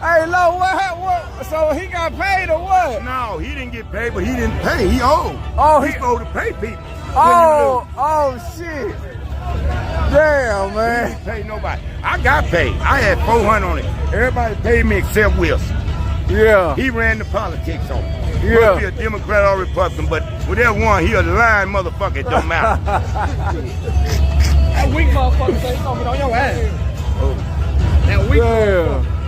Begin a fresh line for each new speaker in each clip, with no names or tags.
Hey, Lo, what? So he got paid or what?
No, he didn't get paid, but he didn't pay. He owed.
Oh,
he's supposed to pay people.
Oh, shit. Damn, man.
He didn't pay nobody. I got paid. I had 400 on it. Everybody paid me except Wilson.
Yeah.
He ran the politics on me.
Yeah.
Must be a Democrat or Republican, but whatever one, he a lying motherfucker. It don't matter.
That weak motherfucker say he's gonna get on your ass. That weak motherfucker.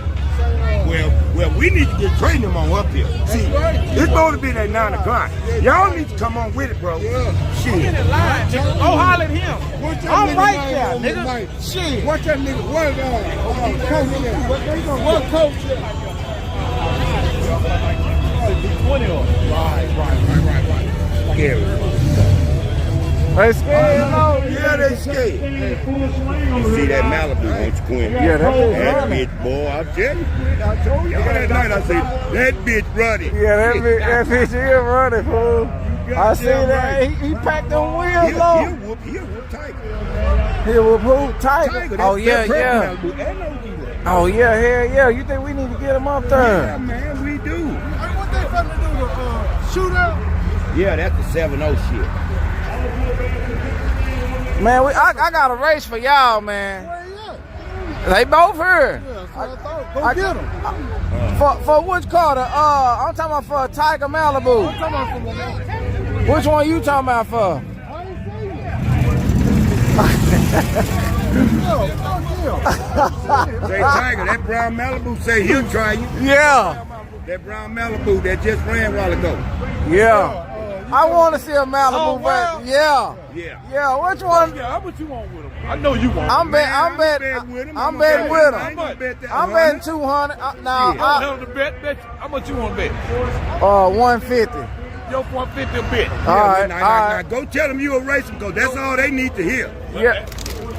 Well, we need to get training them on up here. See, it's supposed to be at 9 o'clock. Y'all need to come on with it, bro. Shit.
Go holler at him. I'm right there, nigga.
Shit.
Watch that nigga. What coach? Right.
Scary.
They scared, Lo?
Yeah, they scared. You see that Malibu, won't you, Quinn?
Yeah, that
bitch, boy, I tell you, Quinn, I told you that night, I said, that bitch running.
Yeah, that bitch here running, fool. I see that. He packed them wheels, Lo.
He'll whoop Tiger.
He'll whoop Tiger. Oh, yeah. Oh, yeah, hell yeah. You think we need to get him up there?
Yeah, man, we do.
What they finna do, the shootout?
Yeah, that's the 7-0 shit.
Man, I got a race for y'all, man.
Where you at?
They both here.
Yeah, that's what I thought. Go get them.
For which car? I'm talking about for a Tiger Malibu.
I'm talking about for Malibu.
Which one you talking about for?
I ain't saying
Say Tiger, that brown Malibu say he'll try you.
Yeah.
That brown Malibu that just ran a while ago.
Yeah. I want to see a Malibu, but yeah. Which one?
Yeah, how much you want with him? I know you want.
I'm betting with him. I'm betting 200. Now,
Hell to bet. How much you want to bet?
150.
Yo, 150 a bet.
All right.
Now go tell them you a racer, because that's all they need to hear.
Yeah.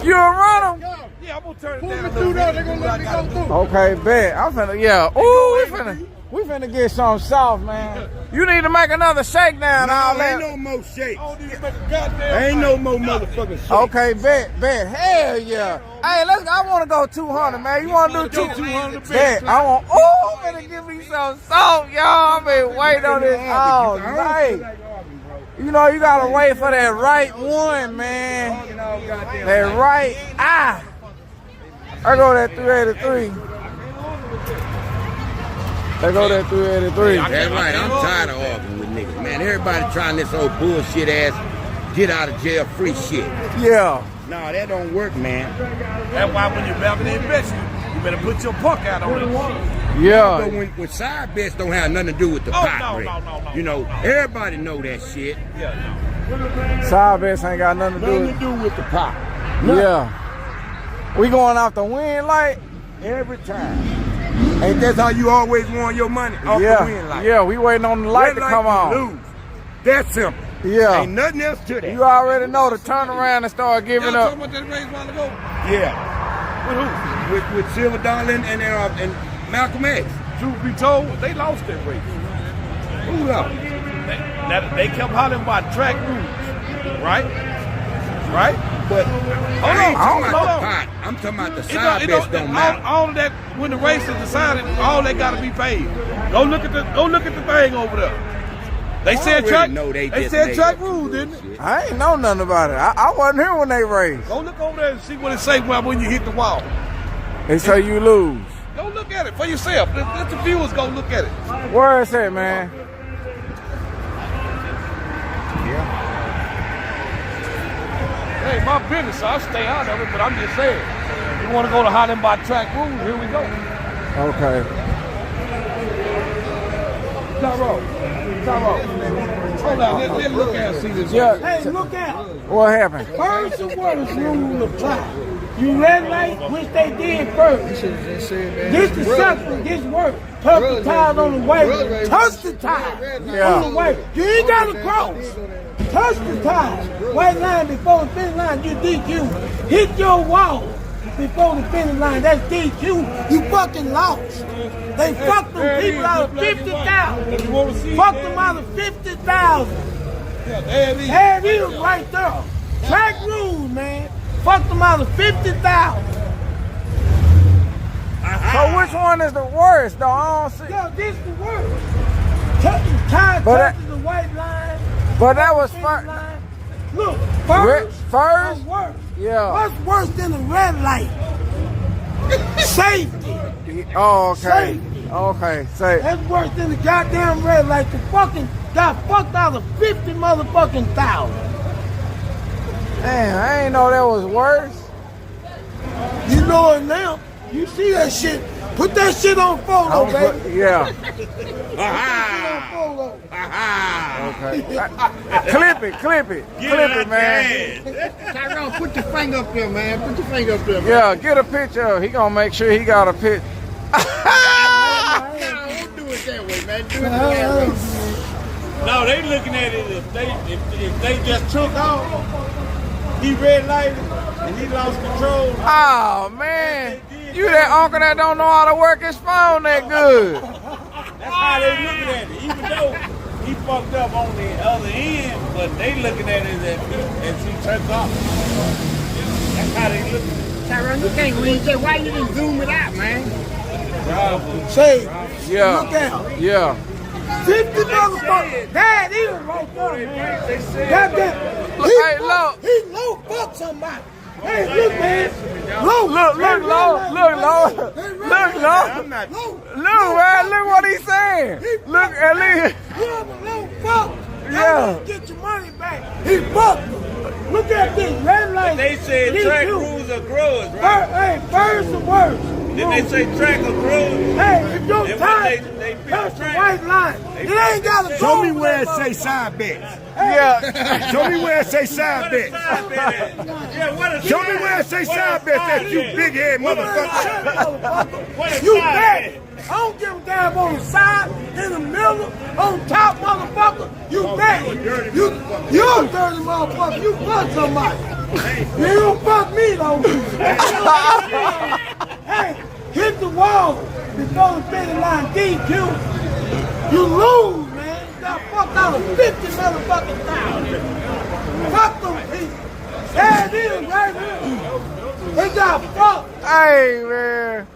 You a run them?
Yeah, I'm gonna turn it
Pull
down.
me through there, they gonna let me go through.
Okay, bet. I'm finna. Yeah. Ooh, we finna get something soft, man. You need to make another shakedown.
Ain't no more shakes. Ain't no more motherfucking shakes.
Okay, bet. Hell yeah. Hey, I want to go 200, man. You want to do 200? Bet. I want. Oh, I'm gonna give me some soft, y'all. I've been waiting on this all night. You know, you gotta wait for that right one, man. That right eye. I go that 383. They go that 383.
That's right. I'm tired of arguing with niggas, man. Everybody trying this old bullshit ass get out of jail free shit.
Yeah.
No, that don't work, man.
That's why when you're back in the investment, you better put your puck out on it.
Yeah.
But when side bets don't have nothing to do with the pot,
no.
You know, everybody know that shit.
Side bets ain't got nothing to
Nothing to do with the pot.
Yeah. We going off the wind light?
Every time. Ain't that how you always won your money? Off the wind light.
Yeah, we waiting on the light to come on.
Lose. That's simple.
Yeah.
Ain't nothing else to that.
You already know to turn around and start giving up.
Talking about that race a while ago?
Yeah.
With who?
With Silver Dollar and Malcolm X.
Truth be told, they lost that race.
Who lost?
They kept hollering about track rules, right?
But
Hold on.
I'm talking about the side bets don't matter.
All of that, when the race is decided, all that got to be paid. Go look at the thing over there. They said track rules, didn't it?
I ain't know nothing about it. I wasn't here when they raced.
Go look over there and see what it say when you hit the wall.
They say you lose.
Go look at it for yourself. Let the viewers go look at it.
Where is it, man?
Hey, my business, so I stay out of it, but I'm just saying. You want to go to hollering by track rules, here we go.
Okay.
Tyro. Hold on, let's look at it, see this.
Yeah.
Hey, look out.
What happened?
First and worst rule apply. You red light, which they did first. This the second, this work. Touch the tires on the way. Touch the tires on the way. You ain't got to cross. Touch the tires. White line before the finish line, you DQ. Hit your wall before the finish line, that's DQ. You fucking lost. They fucked them people out of 50,000. Fucked them out of 50,000. There it is right there. Track rules, man. fucked them out of 50,000.
So which one is the worst, though? I don't see.
Yo, this the worst. Time touches the white line.
But that was
finish
first.
line. Look, first.
First?
Worse.
Yeah.
What's worse than a red light? Safety.
Oh, okay.
Safety.
Okay, say.
That's worse than the goddamn red light. The fucking got fucked out of 50 motherfucking thousand.
Damn, I ain't know that was worse.
You know it now. You see that shit. Put that shit on photo, baby.
Yeah.
Photo.
Okay. Clip it. Clip it, man.
Tyrone, put your finger up there, man. Put your finger up there, man.
Yeah, get a picture. He gonna make sure he got a picture.
Don't do it that way, man. Do it that way.
No, they looking at it if they just took off, he red lighted and he lost control.
Oh man, you that uncle that don't know how to work his phone that good.
That's how they looking at it. Even though he fucked up on the other end, but they looking at it as he took off. That's how they look at it.
Tyrone, you can't read that. Why you didn't zoom it out, man?
Say,
Yeah.
look out.
Yeah.
50 motherfuckers. Dad, he was low fuck, man. Goddamn.
Hey, look.
He low fuck somebody. Hey, look, man. Low.
Look, low. Look,
I'm not. Low.
Look, man. Look what he's saying. Look at least.
You have a low fuck.
Yeah.
Get your money back. He fucked him. Look at this red light.
They said
He
track
do.
rules are growers, right?
Hey, first and worst.
Didn't they say track or growers?
Hey, if your
Then
time
they pick
touch the
track.
white line, it ain't got to go.
Show me
over
where it
that
say side bets.
Yeah.
Show me where it say side bets.
Yeah, what a
Show me where it say side bets, that you big head motherfucker.
What a
You
side
bet.
bet.
I don't give a damn on the side, in the middle, on top, motherfucker. You bet. You're a dirty motherfucker. You fuck somebody. You don't fuck me, though. Hey, hit the wall before the finish line DQ. You lose, man. You got fucked out of 50 motherfucking thousand. Fuck them people. There it is, right here. They got fucked.
Hey, man.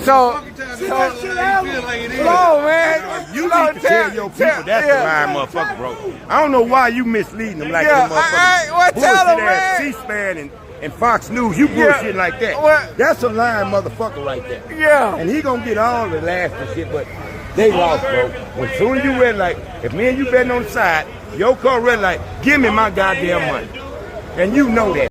So,
See that shit out?
oh man,
You need to tell your people that's the line, motherfucker, bro. I don't know why you misleading them like them motherfuckers.
What tell them, man?
C-SPAN and Fox News, you bullshit like that.
What?
That's a lying motherfucker right there.
Yeah.
And he gonna get all the laughs and shit, but they lost, bro. When soon as you red light, if me and you betting on the side, your car red light, give me my goddamn money. And you know that.